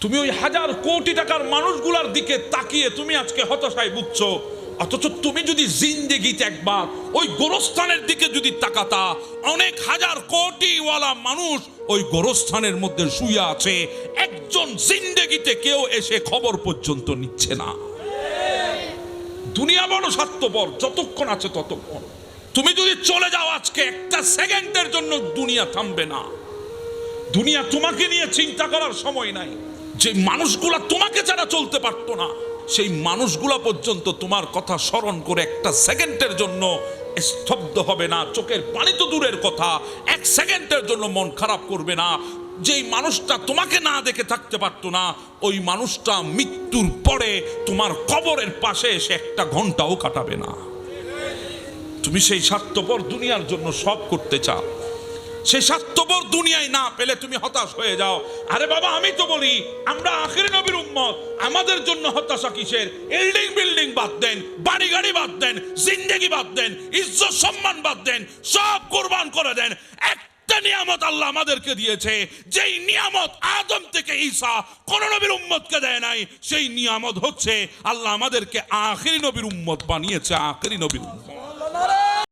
তুমি ওই হাজার কোটি টাকার মানুষগুলার দিকে তাকিয়ে তুমি আজকে হতাশায় ভুগছো, অথচ তুমি যদি জিন্দেগিতে একবার ওই গোরস্থানের দিকে যদি তাকাতা, অনেক হাজার কোটিওয়ালা মানুষ ওই গোরস্থানের মধ্যে শুয়ে আছে, একজন জিন্দেগিতে কেউ এসে খবর পর্যন্ত নিচ্ছে না। দুনিয়া বড় স্বার্থপর, যতক্ষণ আছে ততক্ষণ। তুমি যদি চলে যাও আজকে, একটা সেকেন্ডের জন্য দুনিয়া থামবে না। দুনিয়া তোমাকে নিয়ে চিন্তা করার সময় নাই। যে মানুষগুলা তোমাকে ছাড়া চলতে পারতো না, সেই মানুষগুলা পর্যন্ত তোমার কথা স্মরণ করে একটা সেকেন্ডের জন্য স্তব্ধ হবে না। চোখের পানি তো দূরের কথা, এক সেকেন্ডের জন্য মন খারাপ করবে না। যেই মানুষটা তোমাকে না দেখে থাকতে পারতো না, ওই মানুষটা মৃত্যুর পরে তোমার কবরের পাশে এসে একটা ঘন্টাও কাটাবে না। তুমি সেই স্বার্থপর দুনিয়ার জন্য সব করতে চাও, সেই স্বার্থপর দুনিয়ায় না পেলে তুমি হতাশ হয়ে যাও। আরে বাবা, আমি তো বলি আমরা আখিরি নবীর উম্মত, আমাদের জন্য হতাশা কিসের? বিল্ডিং বিল্ডিং বাদ দেন, বাড়ি গাড়ি বাদ দেন, জিন্দেগি বাদ দেন, ইজ্জত সম্মান বাদ দেন, সব কুরবান করে দেন। একটা নিয়ামত আল্লাহ আমাদেরকে দিয়েছে, যেই নিয়ামত আদম থেকে ঈসা কোন নবীর উম্মতকে দেয় নাই। সেই নিয়ামত হচ্ছে আল্লাহ আমাদেরকে আখিরি নবীর উম্মত বানিয়েছে, আখিরি নবীর উম্মত।